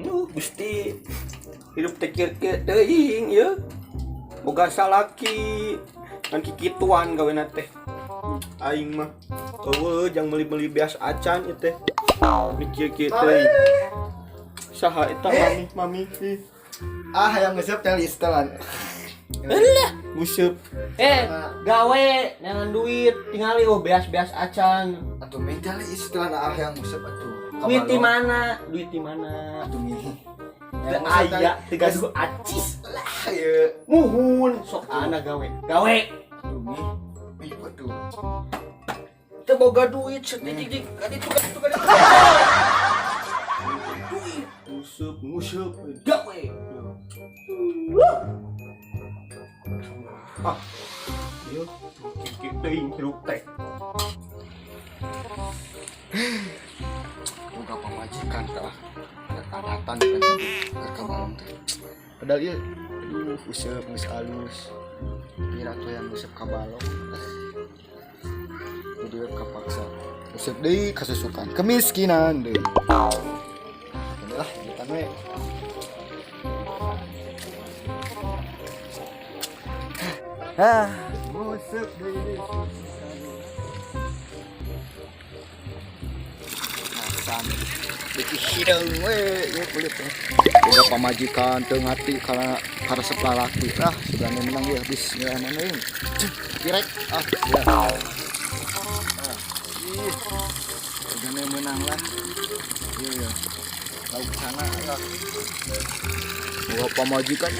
Gusti hidup tekir-kir teuing ya. Boga salaki kan kikituan gawe teh. Aing mah eueuh jang meuli-meuli beas acan ieu teh. Mikir kieu teuing. Saha eta mami? Yang ngesep teh listelan. Alah, nguseup. Gawe nangan duit tingali beas-beas acan. Atuh minta listelan yang ngesep atuh. Duit di mana? Atuh milih. Aya 32 acis lah ya. Muhun sok ana gawe. Atuh mi atuh. Teu boga duit setik kaditu. Nguseup gawe. Ieu kikik teuing hirup teh. Boga pamajikan tah. Kadatan kan rekaman teh. Padahal ieu useup geus alus. Kira tuh yang useup ka balong. Jadi kapaksa. Useup deui kasusukan, kemiskinan deui. Udah, kita we. Useup deui. Beki hideung we ieu kulit teh. Boga pamajikan teu ngati kana karesep lalaki. Sudahnya menang ieu habis nilai mana ini. Direk ya. Sudahnya menang lah. Iya. Lauk sana lah. Boga pamajikan.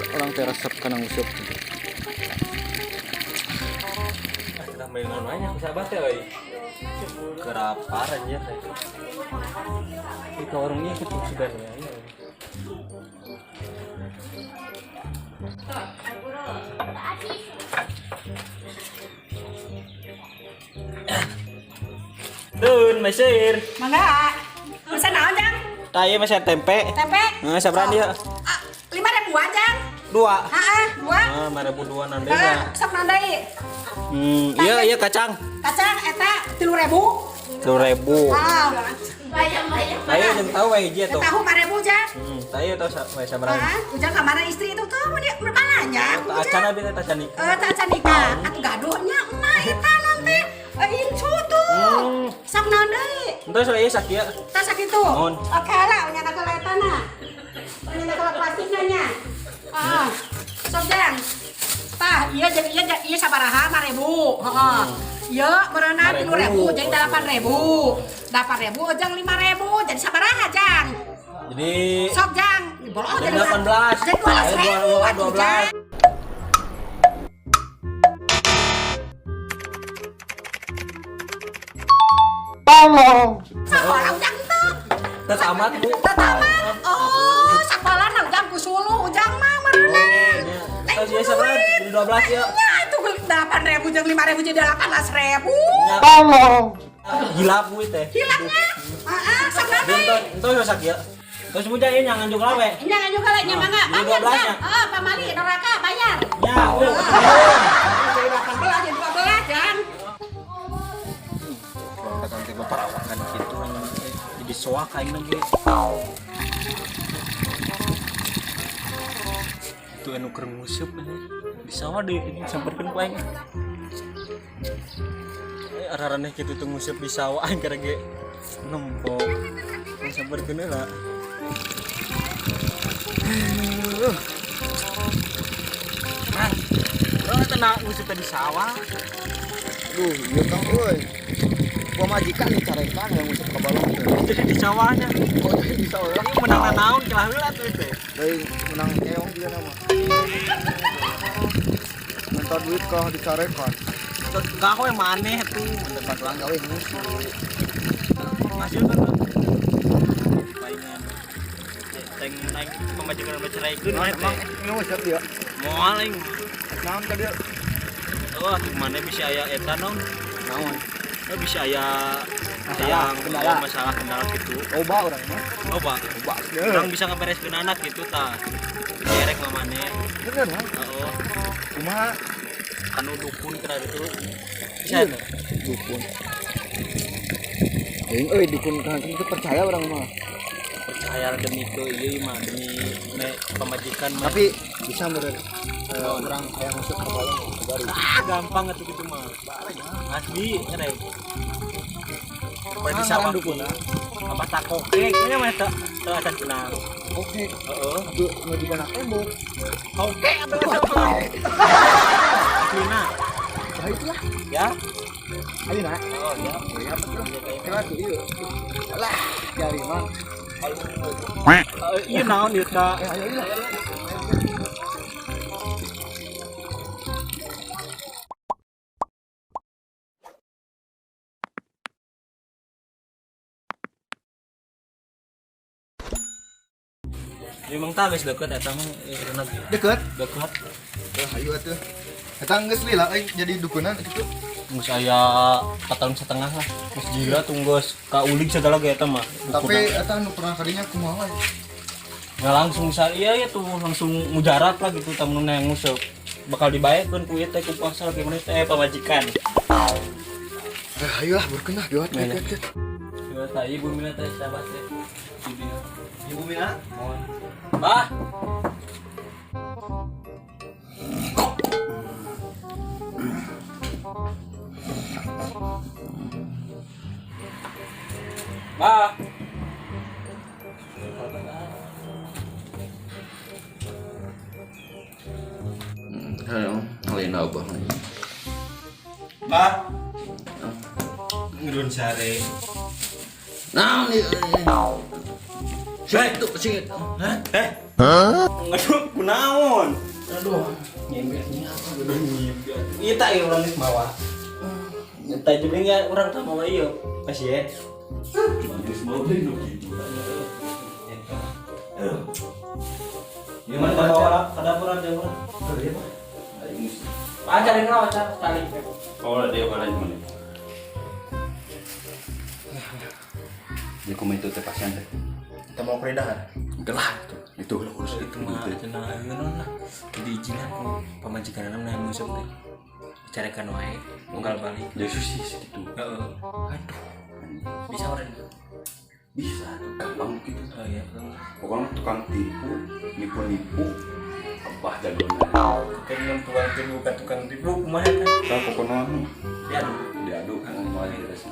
Orang teh resep kana nguseup. Mainan banyak sahabat ya euy. Keraparan ya teh. Itu warungnya tutup sebenarnya. Dun, mesir. Mangga. Pesan naon, Jang? Taya mesir tempe. Tempe? Seberapa dia? 5.000 Jang. 2. Heeh, 2. 5.000 nandeuna. Sok naon deui? Iya kacang. Kacang eta 3.000. 3.000. Bayang-bayang. Taya jeung tahu we hiji atuh. Tahu 4.000, Jang. Taya tahu saberapa? Ujang kamar istri itu tuh dia berbalanya. Acana bina tacani. Tacan nikah. Atuh gaduhnya emak eta nanti. Incu tuh. Sok naon deui? Entos we sakieu. Tas sakitu. Naon? Oke lah, nya nakal etana. Nya nakal plastiknya nya. Sok Jang. Tah, iya sabaraha 5.000. Heeh. Ieu berenang 3.000 jadi 8.000. 8.000 Jang 5.000 jadi sabaraha Jang? Jadi Sok Jang. Bolong jadi 18. Jadi 12.000 atuh Jang. Sakola Ujang tuh. Tetamat Bu. Tetamat. Oh, sakola na Ujang kusulu Ujang mah berenang. Tahu dia sabar 12 ya. Ya itu 8.000 jeung 5.000 jadi 18.000. Gila Bu teh. Hilangnya. Heeh, sabaraha? Entos sakieu. Terus muja ieu nyangan juga we. Jangan juga lah, mangga. Jadi 12 nya. Pamali neraka bayar. Ya, Jadi 18 jadi 12 Jang. Katakan teh baparawakan kitu jadi soak aing lagi. Itu anu keur nguseup di sawah deui samperkeun ku aing. Araraneh kitu teh nguseup di sawah aing karek ge nempok. Samperkeun heula. Mang, urang teh nguseup di sawah. Aduh, ieu Kang euy. Pamajikan dicarekan yang nguseup ka balong teh. Jadi di sawahnya. Oh, jadi bisa orang Menang naon celah heula tuh teh. dari menang keong dia nama. Minta duit kah dicarekan. Enggak kok yang maneh tuh. Mendekat lang gawe musuh. Hasil kan tuh. Palingan. Teng naik pemajikan berceraikeun we teh. Nguseup dia. Moal aing. Naon ka dia? Oh, atuh maneh bisa aya eta naon? Naon? Bisa aya Masalah, kendala. masalah kendala gitu. Loba urang mah. Loba. Orang bisa ngebereskeun anak gitu tah. Derek mah maneh. Bener mah. Heeh. Kumaha? Anu dukun kira itu. Bisa teh. Dukun. Aing euy dukun kan itu percaya orang mah. Percaya demi ke ieu mah demi pamajikan mah. Tapi bisa meureun orang aya masuk ke balong baru. Gampang atuh gitu mah. Asli rek. Pada Sama sama dukun. apa takoke nya mah teu acan kenal. Oke. Heeh. Aduh mau di kana tembok. Oke atuh acan. Aslina. Nah itulah. Ya. Ayo nah. Oh ya. Ya betul. Kira tuh ieu. Lah, jari mah. Ieu naon ieu ta? Ayo ieu. Memang tah geus deukeut eta mah reneg. Deket. Deukeut. Ayo atuh. Eta geus lila aing jadi dukunan kitu. Geus aya 4 tahun setengah lah. Geus jira tunggos kaulig segala ge eta mah. Tapi eta anu pernah kadinya kumaha we? Nggak langsung bisa iya ya tuh langsung mujarab lah gitu tamu yang ngusuk bakal dibayarkan ku ieu teh ku pasal gimana teh pamajikan. Ayo lah berkenah biwat Ya, ya. ket. Ya tah ibu mina teh sahabat teh. Ibu Mina, Mohon. Bah. Bah. Ayo, lain apa? Bah. Ngedun sare. Nah, ini. Sik tuh sik. Hah? Ngedun kunaon? Aduh. Nyembelnya apa udah nyembel. Iya tak ya orang mawa. Nyata juga enggak orang tak mawa iyo. Kasih ya. Bagus mau beli nu gitu. Gimana kada pura dia pura. Iya Pak. Ajar yang rawat sekali. Oh, dia balai mana? Di komen itu teh pasien teh. Kita mau peredahan. Udah lah, itu lah urus itu Mah gitu. cenah ayeuna lah. Jadi izingan ku pamajikanna mah musuh teh. Carekan wae, unggal balik. Jadi susi segitu. Heeh. Aduh. Bisa orang. Bisa, tuh, gampang gitu. Oh iya, Bang. Pokoknya tukang tipu, nipu-nipu, abah jagona. Pengen tukang tipu bukan tukang tipu kumaha teh? Saya pokoknya Ya aduh. diaduk kan mulai terus.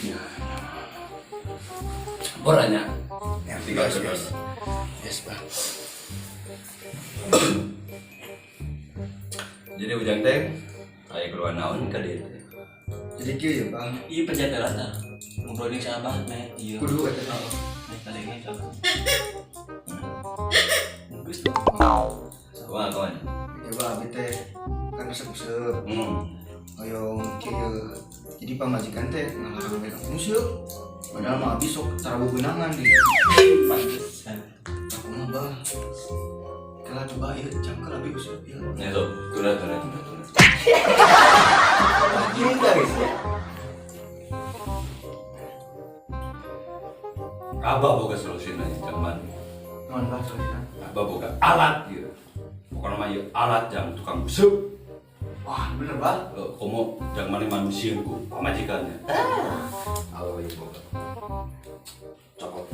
Iya. Boranya. Yang tiga terus. Yes, Pak. Jadi ujang teh, kayak keluar naon ka dia. Jadi kieu ya, Bang. Iya penjagalan lah. Ngobrolin sahabat nih. Iya. Kudu eta teh. Nih tadinya coba. Bagus. Wah, kawan. Coba abi teh kan resep-resep. Ayo kieu. Jadi pamajikan teh ngalarang megang musik. Padahal mah abi sok tarabu beunangan di. Pantesan. Aku mah bah. Kalau coba ieu cangkel abi usuk ieu. Ya tuh, turun. Gini guys. Abah boga solusinya cuman Mohon bah soalnya. abah boga alat gitu. Pokoknya mah ieu alat yang tukang busuk. Wah, bener bah. Komo yang mana manusia ku pamajikannya. Abah ieu boga. Cokot.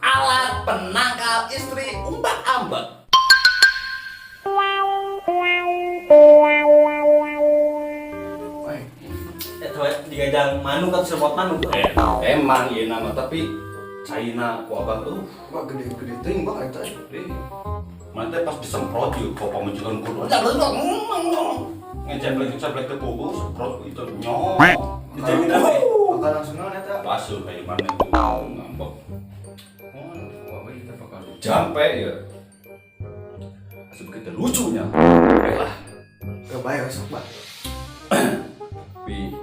Alat penangkap istri umbat-ambak. Woi, Eta we digajang manuk atau serpot manuk. Emang ieu nama tapi China ku abah wah gede-gede teuing bah eta. mana teh pas disemprot yuk kok pamajikan ku ngejeblek ke kubu semprot itu nyok Dijamin apa? Bakal langsung naon eta? basuh kayak mana itu ngambek jampe ya sebegitu lucunya lah Kebayang sok bah. tapi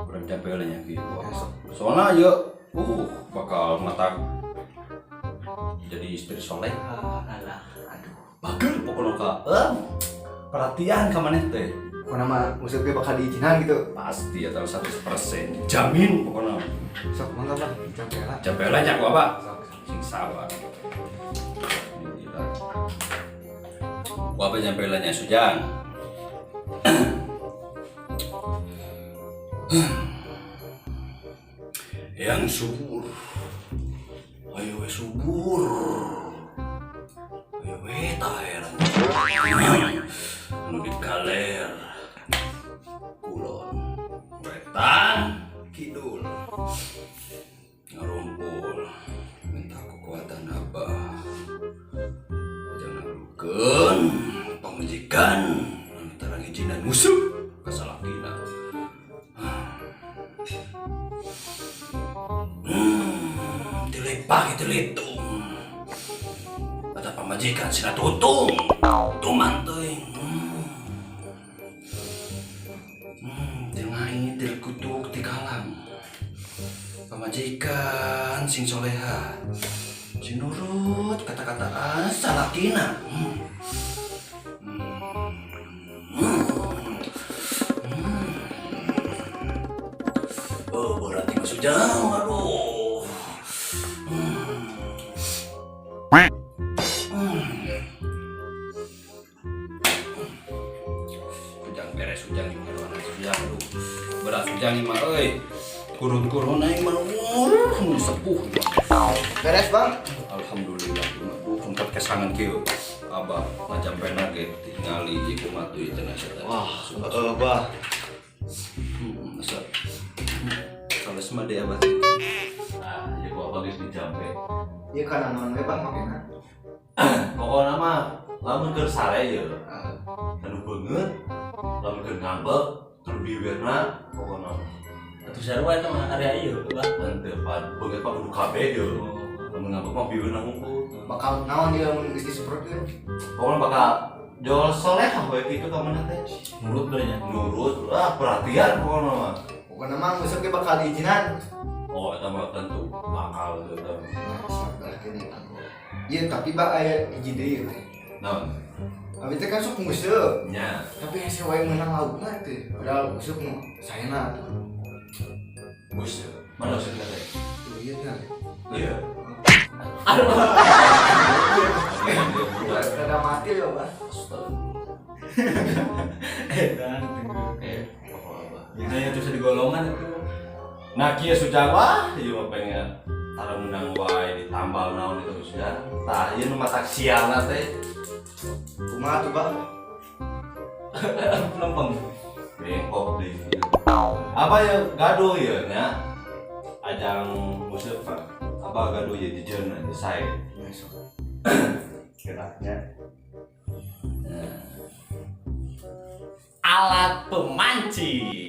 kurang jampe lah ya gitu soalnya ya bakal mata jadi istri soleh Alah. bagel pokoknya kak perhatian ke mana teh Kok nama musiknya bakal diizinan gitu. pasti atau 100% jamin pokoknya Sok mangga bah, capek lah. jampe lah nyak apa Sok. sing sabar gila gua apa penyampaiannya Sujang? Yang subur. Ayo we subur. Ayo we taher. Anu dikaler. Kulon. Wetan kidul. Ngarumpul. Minta kekuatan Abah. Jangan lukeun pamajikan antara ngijinan musuh kasalakina. Dilepah dilitung. Ada pamajikan sina tutung. Tuman teuing. Tilngai tilkutuk tikalang. Pamajikan sing soleha. Sing nurut kata-kataan salakina. Oh, berarti masuk jauh, aduh. Sujang beres, sujang lima doang, sujang aduh. Berat sujang lima, kurun-kurun aing mah sepuh. Beres bang. Alhamdulillah, aduh tempat kesangan kieu. Abah ngajampena ge tingali ieu kumaha teh cenah eta. Wah, bah. Masa kalau semua dia abah. Nah, jadi gua abah geus dijampe. Ieu kana naon we bang makena? Pokoknya mah lamun keur sare ye. Anu beungeut, lamun keur ngambek, anu bibirna pokona. Atuh sarua eta mah area ieu lah. Henteu pan beungeut mah kudu kabeh ye. Lamun ngambek mah bibirna ngungkul. Bakal naon dia mun geus disemprotkeun? Pokona bakal jol soleh we kitu ka mana teh. Nurut berenya. Nurut, perhatian pokona mah. Pokona mah geus ge bakal diizinan. Oh, eta mah tentu bakal gitu. Nah, siap berarti nih. Iya, tapi bak aya hiji deui teh. Naon? Abi teh kan sok nguseup. Nya. Tapi hese wae meunang laukna teh. Padahal nguseup nu saena. Bus. Mana maksudnya teh? Tuh ieu teh. Iya. Ada mati ya, Bang. Edan. Kita yang terus di golongan itu. Nah, kieu sujang wah, ieu mah pengen tara menang wae ditambal naon itu sudah. Tah, ieu nu matak sialna teh. Kumaha tuh, Bang? Lempeng. Bengkok deui. Apa ya gaduh ya nya? Ajang musik Pak. Apa gaduh ya di jeuna di sae. Geraknya. Alat pemancing.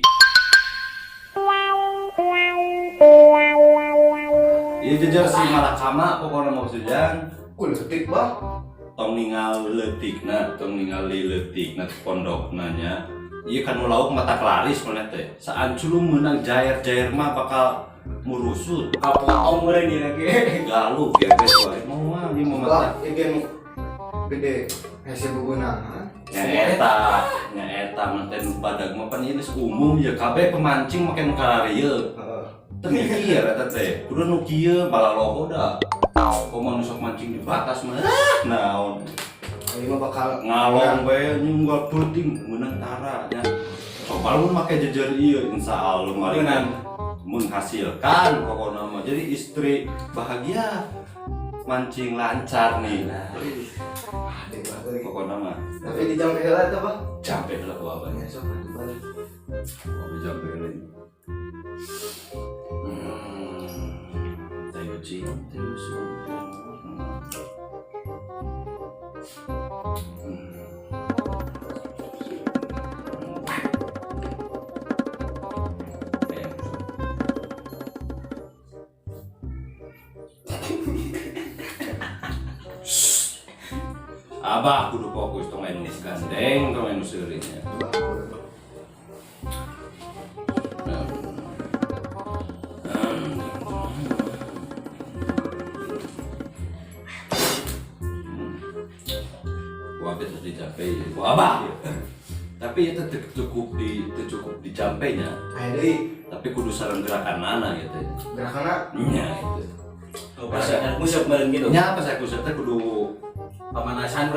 Ieu jejer si malakama pokona mau sujang. Letik, Bang. Tong ningali leutikna pondokna nya. Ieu kan lauk mata laris mana teh. Saanculu meunang jair-jair mah bakal murusut. Kapotong meureun ieu lagi. Galuh gebes wae. Moal ieu mah mata. Bang, ieu gede. Hese bubuna. Nya eta mah teh nu badag mah pan ieu geus umum ya kabeh pemancing make nu kararieu. Heeh. Teu mikir eta teh. Kudu nu kieu balaloho da. Komo nu sok mancing di batas mah. Naon? Ieu mah bakal Ngalong we nyunggal penting meunang tara nya. Coba lu make jejer ieu insyaallah mah menghasilkan pokokna mah. Jadi istri bahagia. Mancing lancar nih. Pokoknya mah. Tapi di jam heula teh, Bang. Capek lah ku abahnya. Sok balik. Apa capek lain. Tayo cing, tayo sumpah. Abah kudu fokus tong anu gandeng tong anu seurinya. Gua bisa dicapai, gua abah. Tapi itu cukup dicampainya. Ayo deui. Tapi kudu sareng gerakan nana gitu. Gerakanna Nya itu. Oh, pas musik meureun gitu. Nya pas aku serta kudu Pemanasan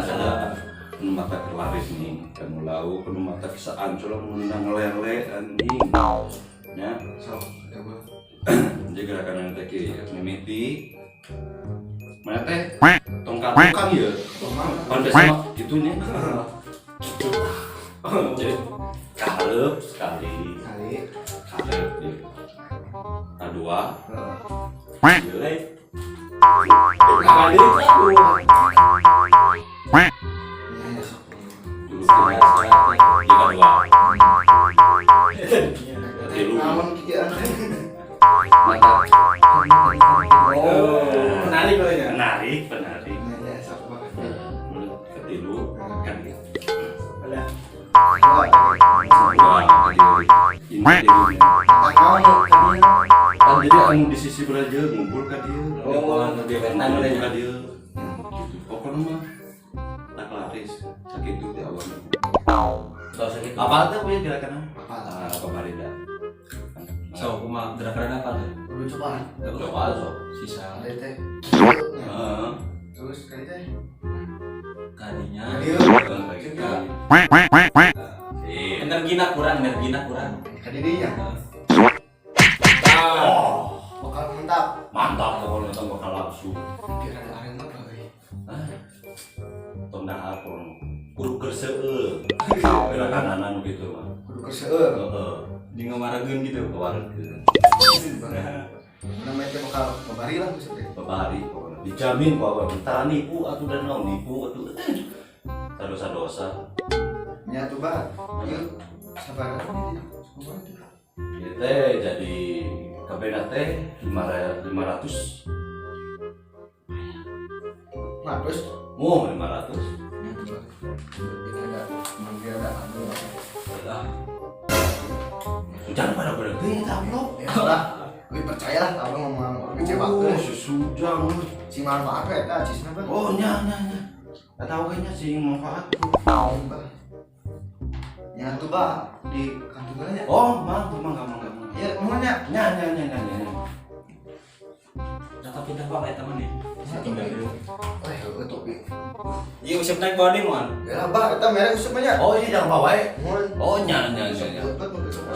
saja. penuh mata kelaris nih kan lau penuh mata kesaan coba menang lele anjing ya So, coba. jadi gerakan nanti ki mimiti mana teh tongkat tukang ya pandai sama gitunya jadi kalep sekali kalep ya kedua jelek kali dulu Menarik loh ya. penarik ketilu kan gitu kan jadi anu di sisi belajar ngumpul ka dieu Lebih betan udah ka ya. dieu gitu pokoknya mah tak laris sakitu di awal Soal sakit. apa tuh punya gerakan Apa? apa barida So, kuma gerakan apa tuh? Udah coba. coba so Sisa Kali teh. heeh Terus kali teh. kalinya. Iya. Energina kurang. Kali dia. Bakal mantap kalau nonton bakal langsung Kira ada arena apa euy? tong dahar kudu gerseueuh gerakan gitu mah Kudu kerseueur. heeh Di ngamarageun gitu. keluargeun Namanya teh bakal babari lah maksudnya. babari pokoknya dijamin bahwa bentar nipu atuh dan naon nipu atuh dosa Nya coba. Yuk. Sabar aja. ieu teh jadi kabena teh 500 Terus 500 jangan pada berhenti ini amplop ya lah, gue percayalah kalau ngomong kecewa sesudang si manfaat eta cisna bang. oh nya nggak tahu kayaknya sih manfaat Ya tuh bah di kantornya. oh mangga Ya ngomongnya. nya Kakak pindah bang eta mah nih. Tinggal dulu. Oh ya topi. Iya usap naik body mon. Ya bah eta merek usap banyak. oh iya jangan bawa Mun. oh nya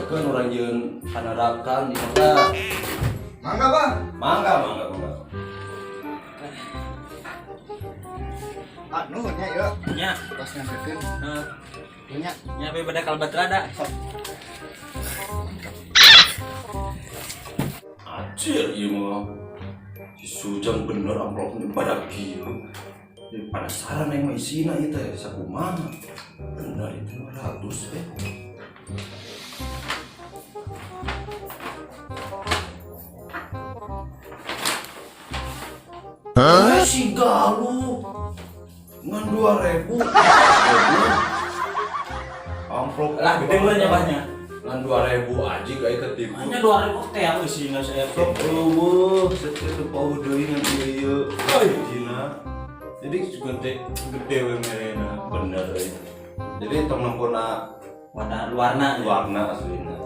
kan orang jeung panarakan di kota Mangga bah. mangga Anu nya ya. Nya. Pas ngakeun. Heeh. Nya. Nya be pada kalbat rada. Anjir, iya mah si Sujang bener amplopnya pada kieu pada saran yang mah isina itu ya sakumaha bener itu 500 si galuh ngan 2000 amplop Lah gede mah nyabahnya. ngan 2000 aja gak ketipu Hanya 2000 teh aku sih nggak saya. sok eueuh sekitu pau deui ngan ieu Cina jadi Gede we merena. bener jadi tong nempona Warna warna aslina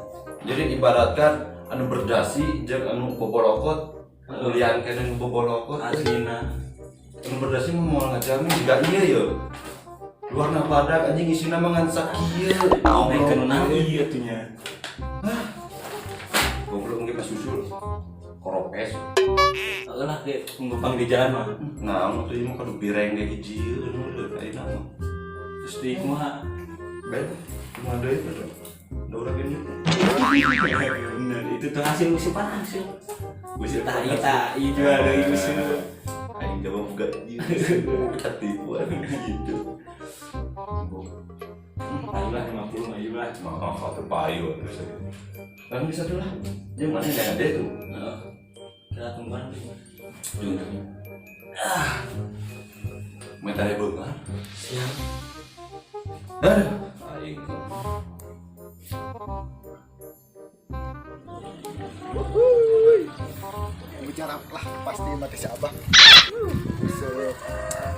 jadi ibaratkan anu berdasi jeung anu bobolokot lian kene bobolokot asina. anu berdasi mau ngajamin jika iya ya warna badak anjing isina mah ngan sakieu Oh, naik ke nang iya tuh nya. goblok ge pas susul koropes Lah ke numpang di jalan mah. nah anu teh mah kudu bireng ge hiji anu ayeuna mah Terus di kumaha? ben cuma deui teh da urang gini Bener, itu tuh hasil usipan hasil. Usir Kita jual dari usil. aing coba buka ketipuan gitu Ayolah 50 ayolah. mah terpayu terus kan bisa tuh lah yang mana yang ada tuh Heeh. Kita tungguan deh. metode bunga Siap. aduh aing Bicara lah pasti mati si abah.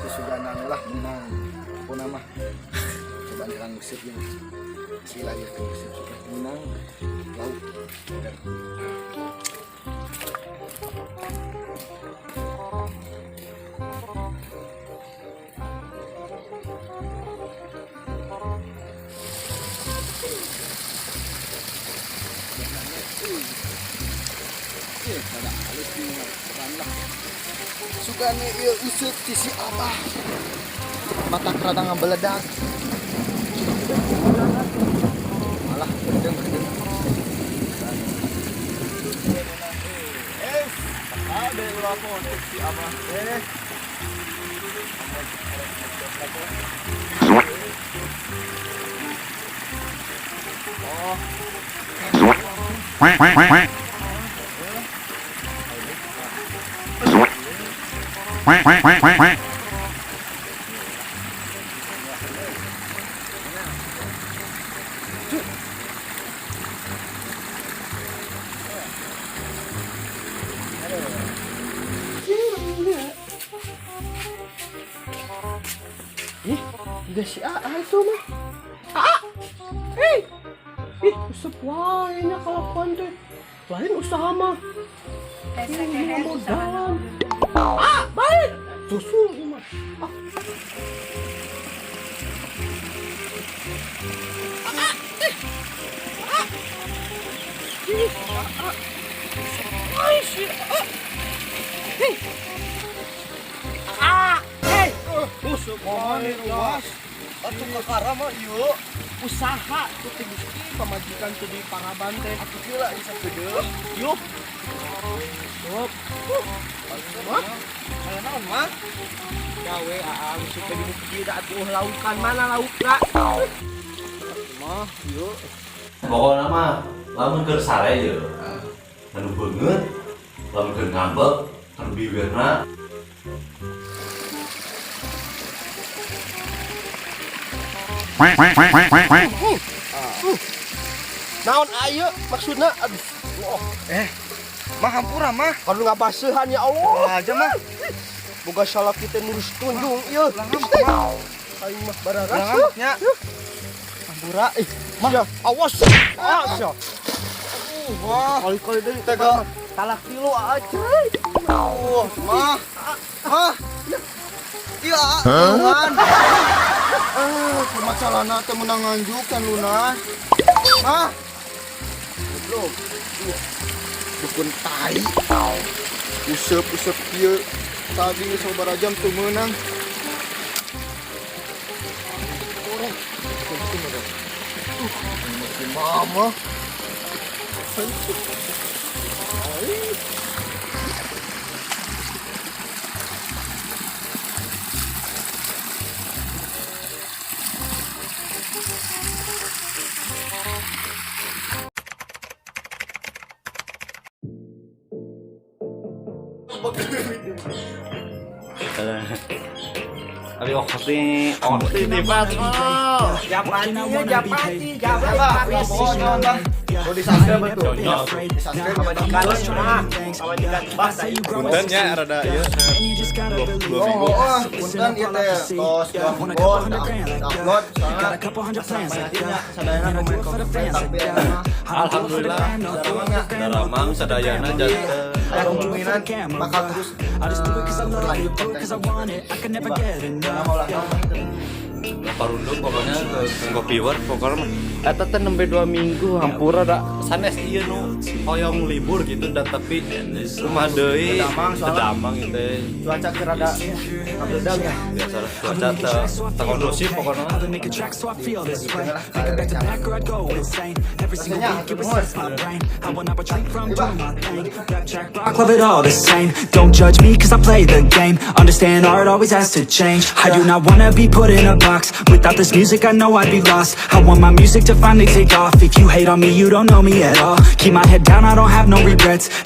Sesudanan lah menang. Apa nama? Coba nyerang musik ini. Sila ya musik sudah menang. Laut. Dan Sugane ieu usut ti si Abah. Mata kerada ngabeledak. Malah gendeng. Ada ulah mau si Abah. Udah si AA itu mah. Usap wainya kalakuan teh. Lain usaha mah. Ini modal. Baik. Susul mah. Atuh kakara mah ieu Usaha tuh gusti pamajikan tuh di Paraban teh. aku kira bisa gede. Yuk. Stop. Mah? Aya naon mah? Gawe aang supaya di kieu da atuh laukan mana laukna. Mah, yuk. Pokoknya mah lamun keur sare ye. Anu beungeut, lamun keur ngambek, anu bibirna Naon ayeuna maksudna? Aduh. Mah hampura mah. Kalau ngabaseuhan ya Allah. Aja mah. Boga salah kita nurus tunjung ieu. Aing mah bararas. Ngambeknya. Hampura mah awas. Sia. Wah, Kali-kali deui tega. talak kilo aja. mah. Iya, kan. Masalahna teh menang nganjuk kan Luna. Mah. Goblok. Dukun tai. Usep kieu. Tadi geus sabaraha jam teu meunang. Mama. Ari okti di patro. Japati. Mau disangka betul. Puntennya rada ieu 2 minggu. Oh, punten ieu teh tos upload Alhamdulillah. Daramang sadayana janten. kemungkinan bakal terus berlanjut konten Parundung pokoknya ke Kopiwar pokoknya eta teh nembe 2 minggu hampura da sanes ieu nu hoyong libur gitu da tapi rumah deui tedamang teh Cuaca kerada ngabledang ya. biasa cuaca teh kondusif pokoknya I love it all the same. Don't judge me cause I play the game. Understand art always has to change. I do not wanna be put in a box. Without this music I know I'd be lost. I want my music to finally take off. If you hate on me you don't know me at all. Keep my head down, I don't have no regrets.